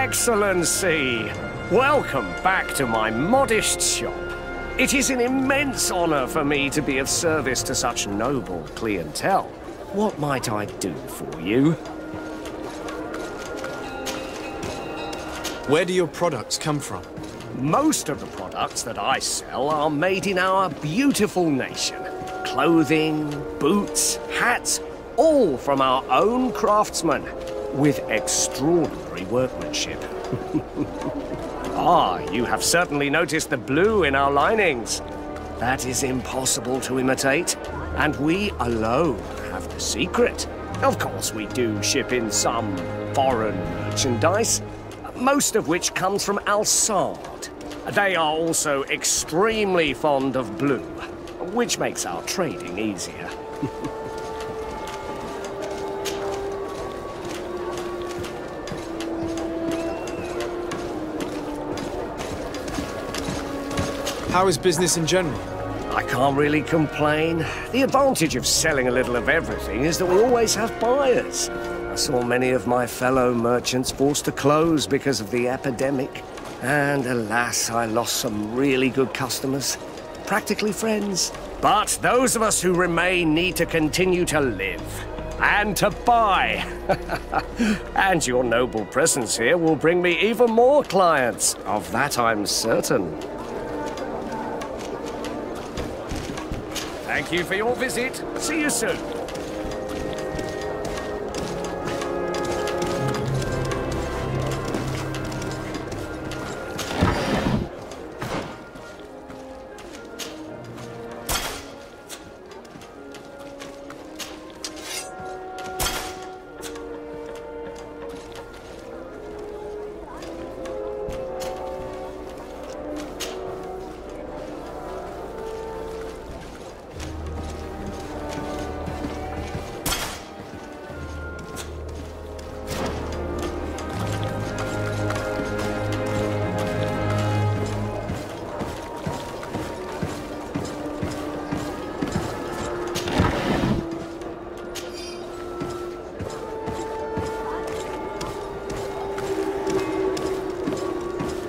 Excellency! Welcome back to my modest shop. It is an immense honor for me to be of service to such noble clientele. What might I do for you? Where do your products come from? Most of the products that I sell are made in our beautiful nation. Clothing, boots, hats, all from our own craftsmen, with extraordinary workmanship. Ah, you have certainly noticed the blue in our linings. That is impossible to imitate, and we alone have the secret. Of course, we do ship in some foreign merchandise, most of which comes from Alsard. They are also extremely fond of blue, which makes our trading easier. How is business in general? I can't really complain. The advantage of selling a little of everything is that we always have buyers. I saw many of my fellow merchants forced to close because of the epidemic. And alas, I lost some really good customers. Practically friends. But those of us who remain need to continue to live. And to buy. And your noble presence here will bring me even more clients. Of that I'm certain. Thank you for your visit. See you soon.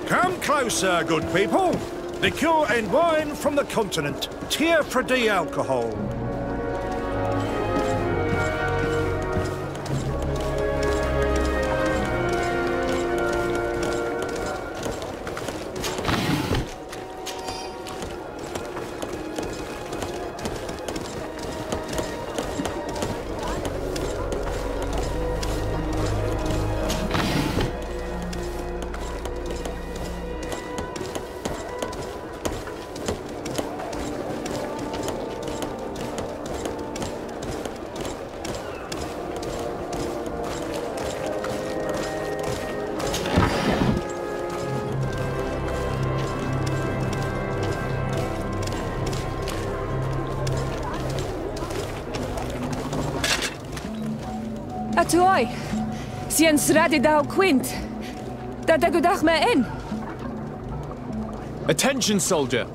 Come closer, good people. Liqueur and wine from the continent. Tier for the alcohol. Atuoi, sian sradi dau quint. Da dagudach me in. Attention, soldier!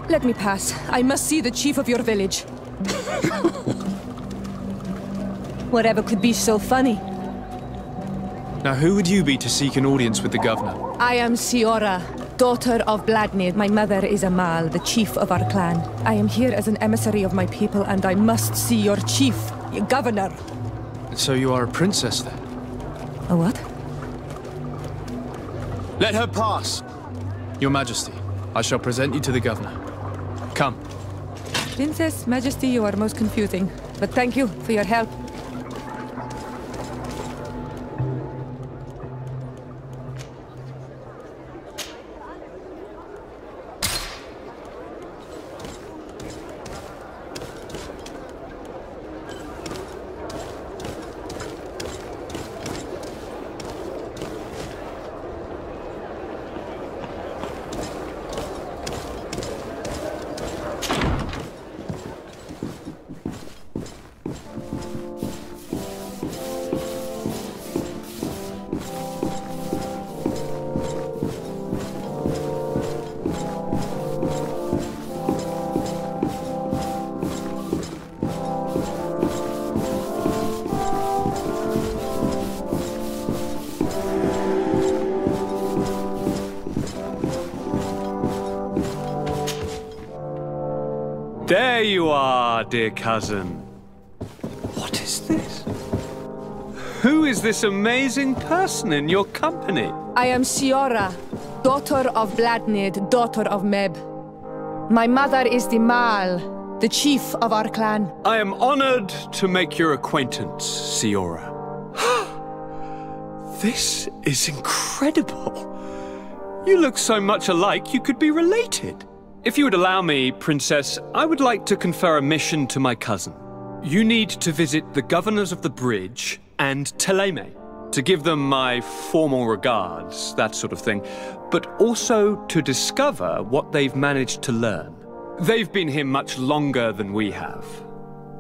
Let me pass. I must see the chief of your village. Whatever could be so funny? Now who would you be to seek an audience with the governor? I am Siora, daughter of Bladnid. My mother is Amal, the chief of our clan. I am here as an emissary of my people, and I must see your chief, your governor. So you are a princess, then? A what? Let her pass! Your Majesty, I shall present you to the governor. Come. Princess, Majesty, you are most confusing. But thank you for your help. There you are, dear cousin. What is this? Who is this amazing person in your company? I am Siora, daughter of Bladnid, daughter of Meb. My mother is the Mal, the chief of our clan. I am honored to make your acquaintance, Siora. This is incredible. You look so much alike you could be related. If you would allow me, Princess, I would like to confer a mission to my cousin. You need to visit the governors of the bridge and Thélème to give them my formal regards, that sort of thing, but also to discover what they've managed to learn. They've been here much longer than we have.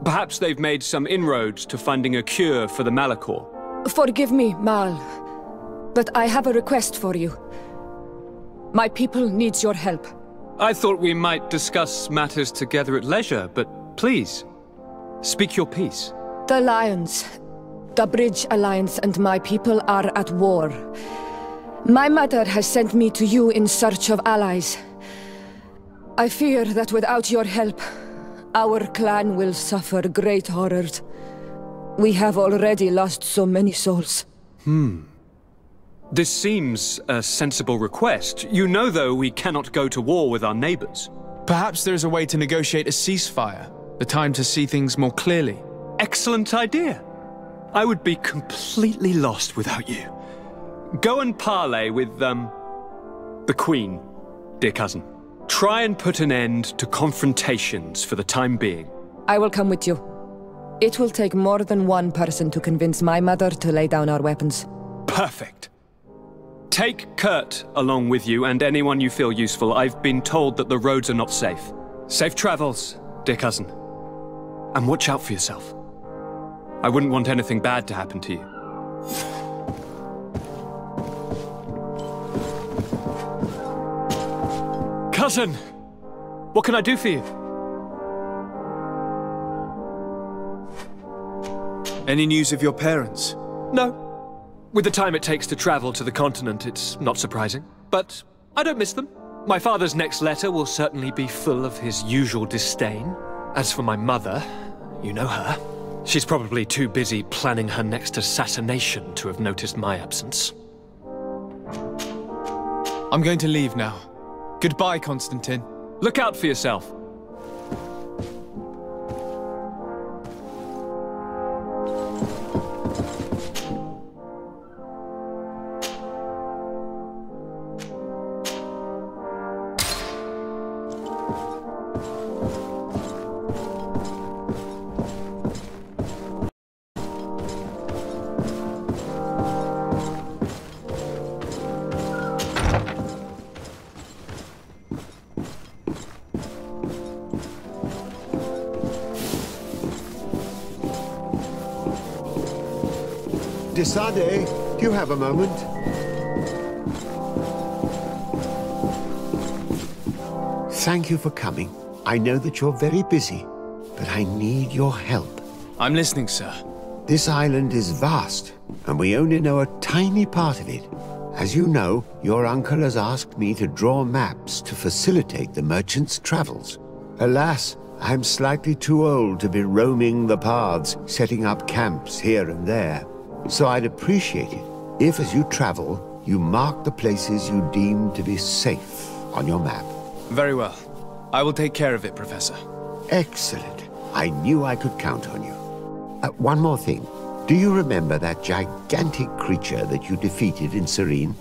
Perhaps they've made some inroads to finding a cure for the Malachor. Forgive me, Mal, but I have a request for you. My people needs your help. I thought we might discuss matters together at leisure, but please, speak your piece. The Lions, the Bridge Alliance and my people are at war. My mother has sent me to you in search of allies. I fear that without your help, our clan will suffer great horrors. We have already lost so many souls. This seems a sensible request. You know, though, we cannot go to war with our neighbors. Perhaps there is a way to negotiate a ceasefire. The time to see things more clearly. Excellent idea. I would be completely lost without you. Go and parley with, the Queen, dear cousin. Try and put an end to confrontations for the time being. I will come with you. It will take more than one person to convince my mother to lay down our weapons. Perfect. Take Kurt along with you and anyone you feel useful. I've been told that the roads are not safe. Safe travels, dear cousin. And watch out for yourself. I wouldn't want anything bad to happen to you. Cousin! What can I do for you? Any news of your parents? No. With the time it takes to travel to the continent, it's not surprising. But I don't miss them. My father's next letter will certainly be full of his usual disdain. As for my mother, you know her. She's probably too busy planning her next assassination to have noticed my absence. I'm going to leave now. Goodbye, Constantine. Look out for yourself. de Sade, do you have a moment? Thank you for coming. I know that you're very busy, but I need your help. I'm listening, sir. This island is vast, and we only know a tiny part of it. As you know, your uncle has asked me to draw maps to facilitate the merchants' travels. Alas, I'm slightly too old to be roaming the paths, setting up camps here and there. So I'd appreciate it if, as you travel, you mark the places you deem to be safe on your map. Very well. I will take care of it, Professor. Excellent. I knew I could count on you. One more thing. Do you remember that gigantic creature that you defeated in Serene?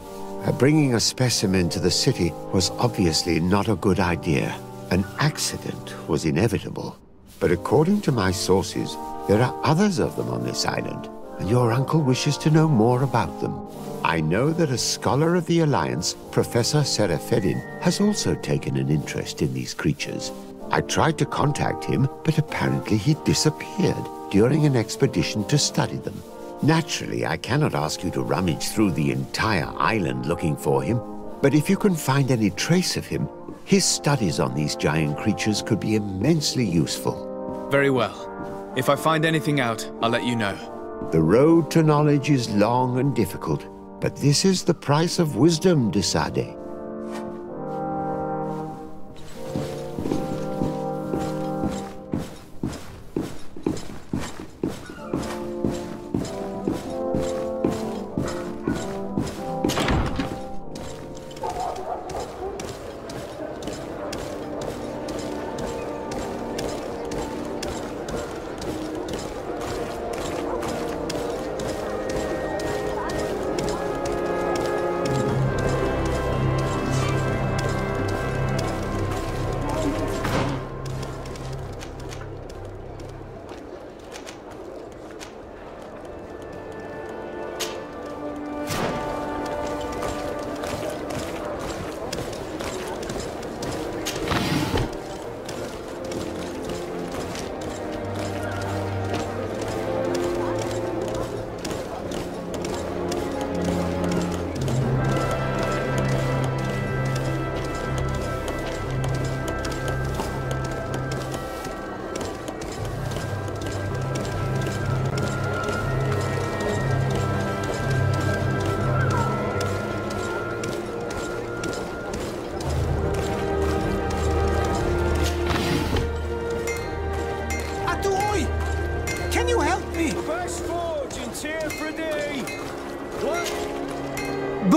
Bringing a specimen to the city was obviously not a good idea. An accident was inevitable. But according to my sources, there are others of them on this island, and your uncle wishes to know more about them. I know that a scholar of the Alliance, Professor Seraphedin, has also taken an interest in these creatures. I tried to contact him, but apparently he disappeared during an expedition to study them. Naturally, I cannot ask you to rummage through the entire island looking for him, but if you can find any trace of him, his studies on these giant creatures could be immensely useful. Very well. If I find anything out, I'll let you know. The road to knowledge is long and difficult, but this is the price of wisdom, de Sade.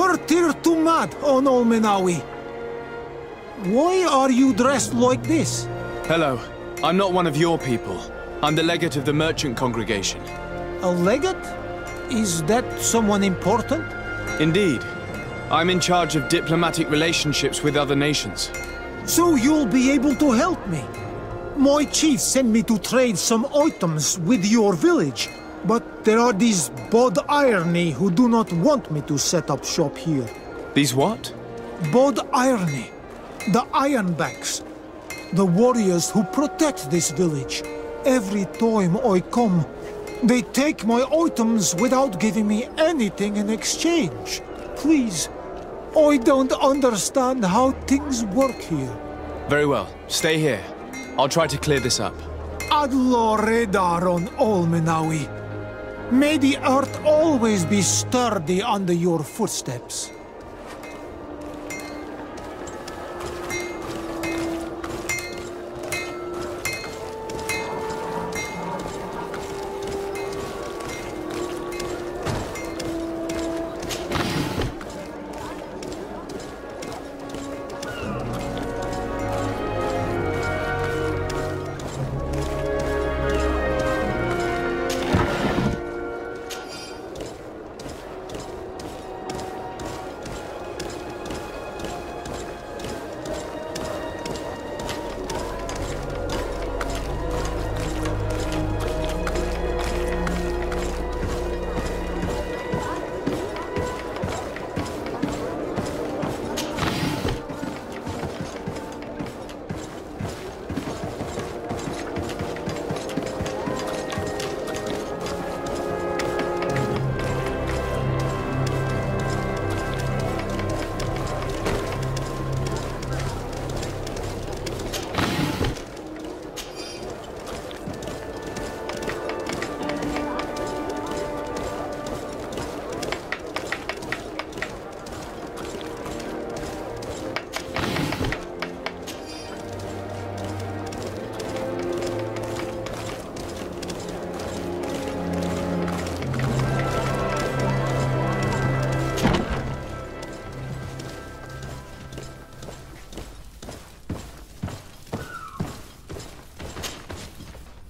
You're too mad on Olmenawi. Why are you dressed like this? Hello. I'm not one of your people. I'm the legate of the merchant congregation. A legate? Is that someone important? Indeed. I'm in charge of diplomatic relationships with other nations. So you'll be able to help me. My chief sent me to trade some items with your village, but there are these Bod Irony who do not want me to set up shop here. These what? Bod Irony. The Ironbacks. The warriors who protect this village. Every time I come, they take my items without giving me anything in exchange. Please, I don't understand how things work here. Very well. Stay here. I'll try to clear this up. Adlo Redar on Olmenawi. May the earth always be sturdy under your footsteps.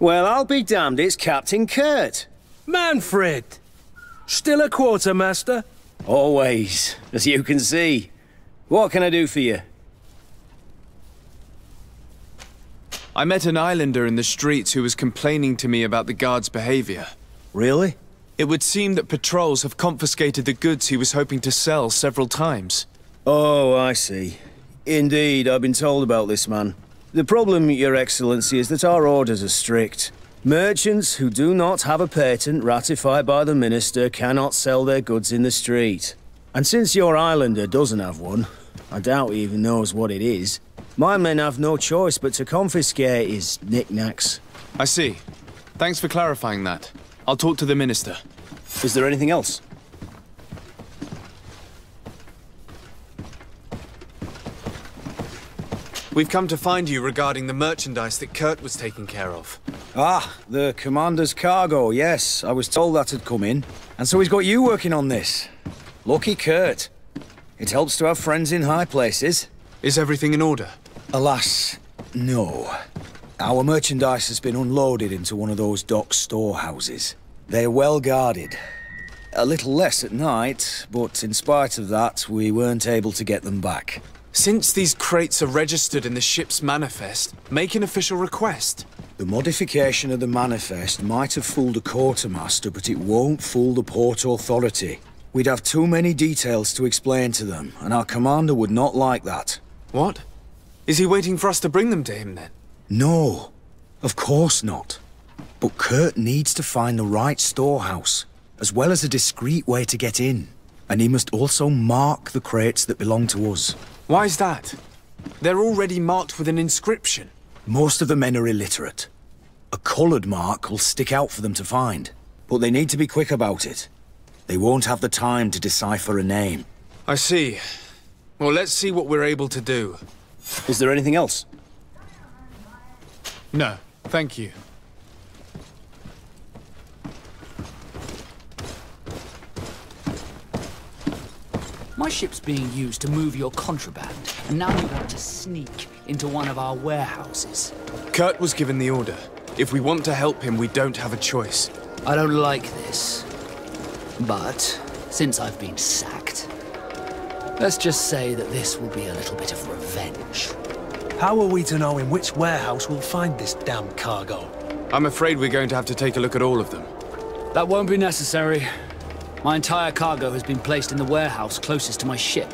Well, I'll be damned, it's Captain Kurt. Manfred! Still a quartermaster? Always, as you can see. What can I do for you? I met an islander in the streets who was complaining to me about the guard's behavior. Really? It would seem that patrols have confiscated the goods he was hoping to sell several times. Oh, I see. Indeed, I've been told about this man. The problem, Your Excellency, is that our orders are strict. Merchants who do not have a patent ratified by the Minister cannot sell their goods in the street. And since your islander doesn't have one, I doubt he even knows what it is, my men have no choice but to confiscate his knickknacks. I see. Thanks for clarifying that. I'll talk to the Minister. Is there anything else? We've come to find you regarding the merchandise that Kurt was taking care of. Ah, the Commander's cargo, yes. I was told that had come in. And so he's got you working on this. Lucky Kurt. It helps to have friends in high places. Is everything in order? Alas, no. Our merchandise has been unloaded into one of those dock storehouses. They're well guarded. A little less at night, but in spite of that, we weren't able to get them back. Since these crates are registered in the ship's manifest, make an official request. The modification of the manifest might have fooled a quartermaster, but it won't fool the Port Authority. We'd have too many details to explain to them, and our commander would not like that. What? Is he waiting for us to bring them to him, then? No, of course not. But Kurt needs to find the right storehouse, as well as a discreet way to get in. And he must also mark the crates that belong to us. Why's that? They're already marked with an inscription. Most of the men are illiterate. A coloured mark will stick out for them to find. But they need to be quick about it. They won't have the time to decipher a name. I see. Well, let's see what we're able to do. Is there anything else? No, thank you. My ship's being used to move your contraband, and now you want to sneak into one of our warehouses. Kurt was given the order. If we want to help him, we don't have a choice. I don't like this. But, since I've been sacked, let's just say that this will be a little bit of revenge. How are we to know in which warehouse we'll find this damn cargo? I'm afraid we're going to have to take a look at all of them. That won't be necessary. My entire cargo has been placed in the warehouse closest to my ship.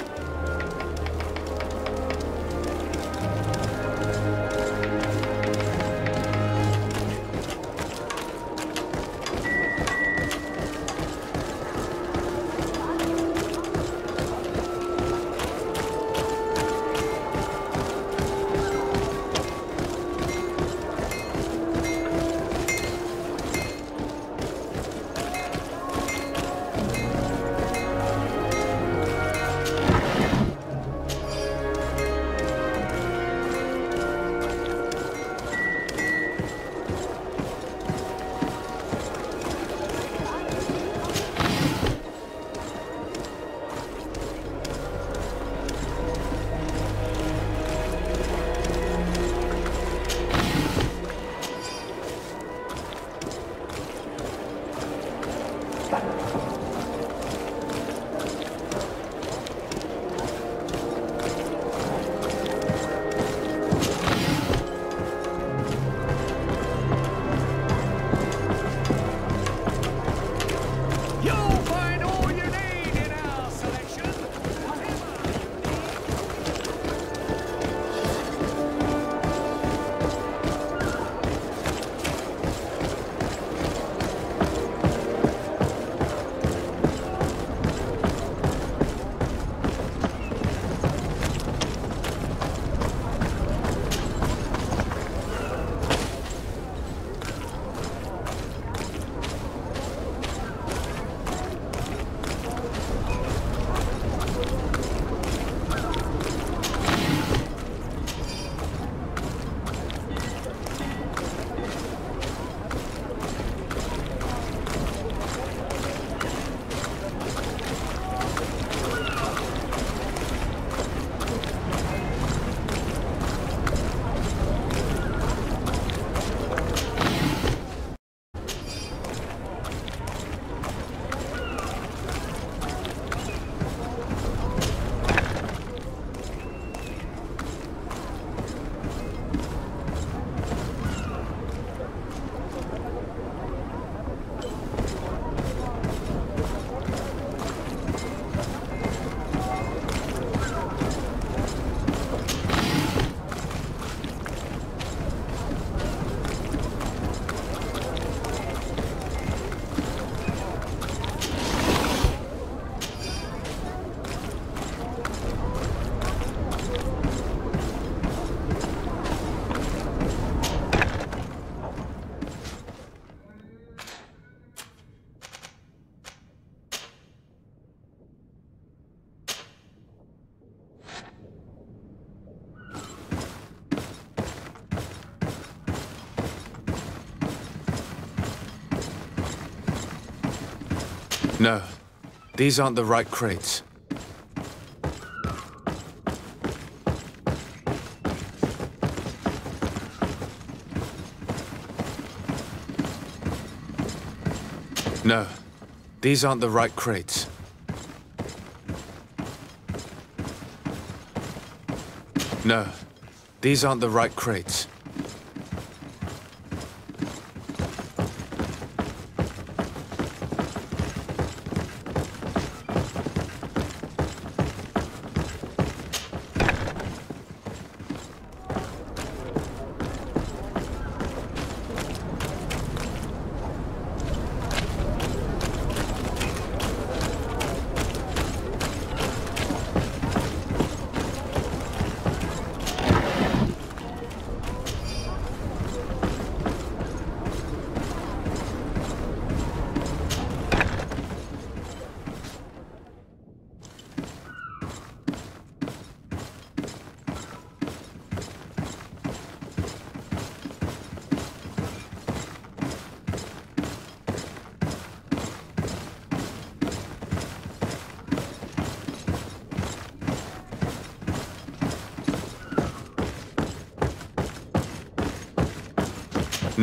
No, these aren't the right crates. No, these aren't the right crates. No, these aren't the right crates.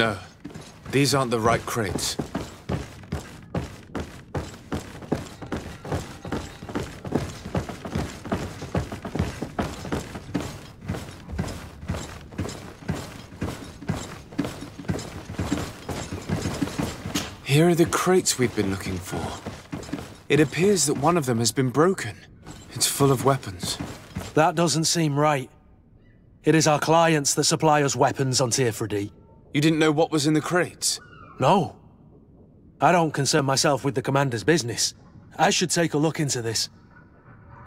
No, these aren't the right crates. Here are the crates we've been looking for. It appears that one of them has been broken. It's full of weapons. That doesn't seem right. It is our clients that supply us weapons on Teofredi. You didn't know what was in the crates? No. I don't concern myself with the commander's business. I should take a look into this.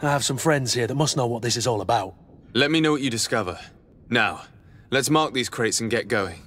I have some friends here that must know what this is all about. Let me know what you discover. Now, let's mark these crates and get going.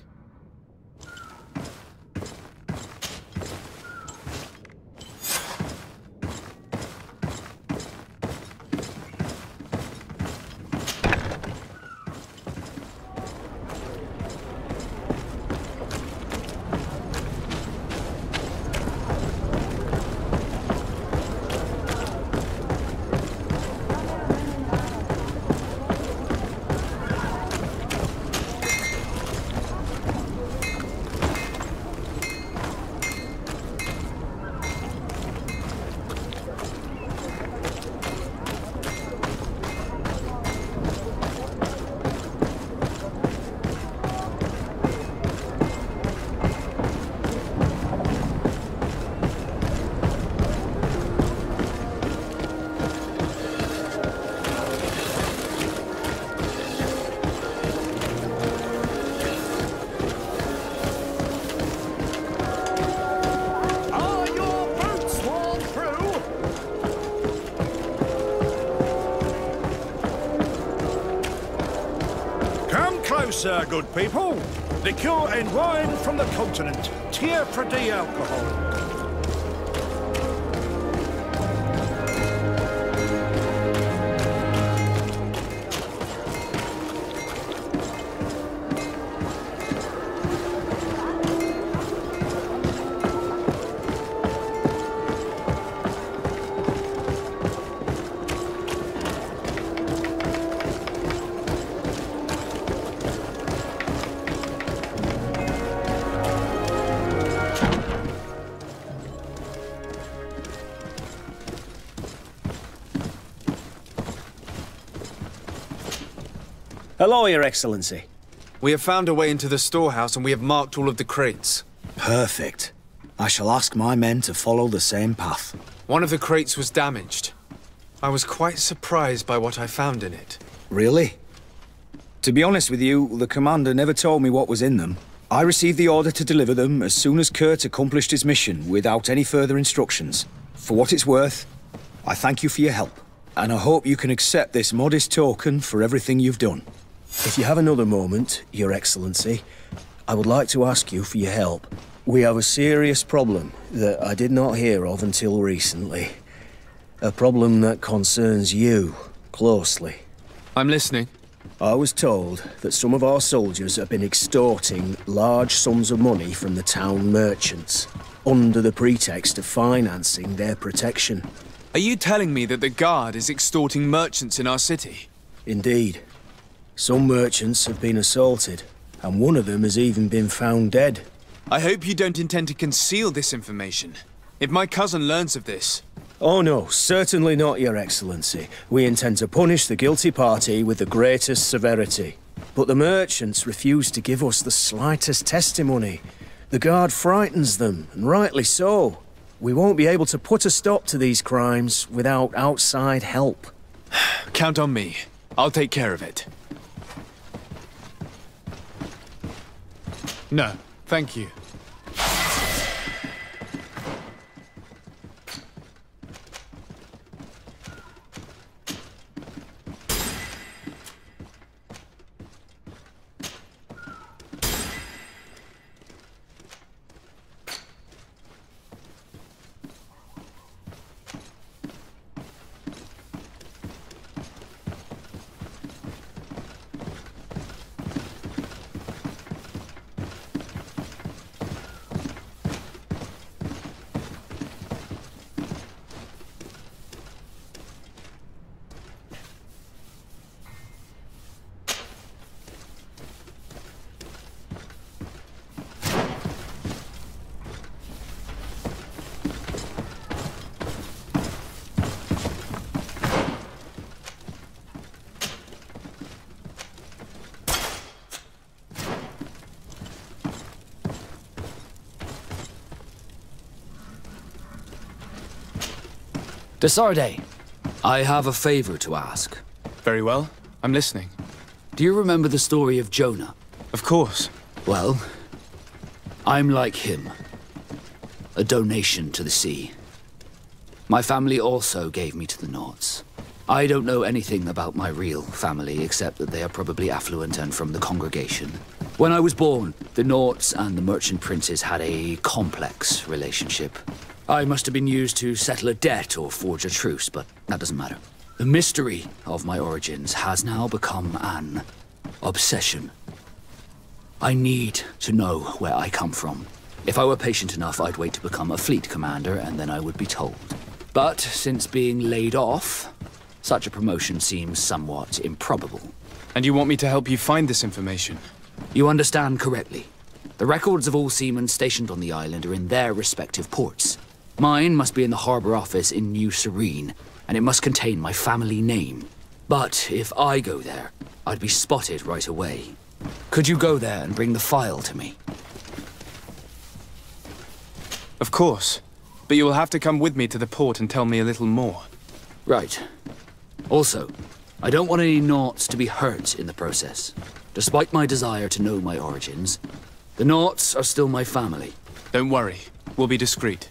Closer, good people. Liqueur and wine from the continent. Teofredi alcohol. Hello, Your Excellency. We have found a way into the storehouse and we have marked all of the crates. Perfect. I shall ask my men to follow the same path. One of the crates was damaged. I was quite surprised by what I found in it. Really? To be honest with you, the commander never told me what was in them. I received the order to deliver them as soon as Kurt accomplished his mission without any further instructions. For what it's worth, I thank you for your help, and I hope you can accept this modest token for everything you've done. If you have another moment, Your Excellency, I would like to ask you for your help. We have a serious problem that I did not hear of until recently. A problem that concerns you closely. I'm listening. I was told that some of our soldiers have been extorting large sums of money from the town merchants, under the pretext of financing their protection. Are you telling me that the Guard is extorting merchants in our city? Indeed. Some merchants have been assaulted, and one of them has even been found dead. I hope you don't intend to conceal this information. If my cousin learns of this... Oh no, certainly not, Your Excellency. We intend to punish the guilty party with the greatest severity. But the merchants refuse to give us the slightest testimony. The Guard frightens them, and rightly so. We won't be able to put a stop to these crimes without outside help. Count on me. I'll take care of it. No, thank you. Besarde, I have a favor to ask. Very well. I'm listening. Do you remember the story of Jonah? Of course. Well, I'm like him. A donation to the sea. My family also gave me to the Nauts. I don't know anything about my real family, except that they are probably affluent and from the congregation. When I was born, the Nauts and the Merchant Princes had a complex relationship. I must have been used to settle a debt or forge a truce, but that doesn't matter. The mystery of my origins has now become an obsession. I need to know where I come from. If I were patient enough, I'd wait to become a fleet commander, and then I would be told. But since being laid off, such a promotion seems somewhat improbable. And you want me to help you find this information? You understand correctly. The records of all seamen stationed on the island are in their respective ports. Mine must be in the harbor office in New Serene, and it must contain my family name. But if I go there, I'd be spotted right away. Could you go there and bring the file to me? Of course. But you will have to come with me to the port and tell me a little more. Right. Also, I don't want any Nauts to be hurt in the process. Despite my desire to know my origins, the Nauts are still my family. Don't worry. We'll be discreet.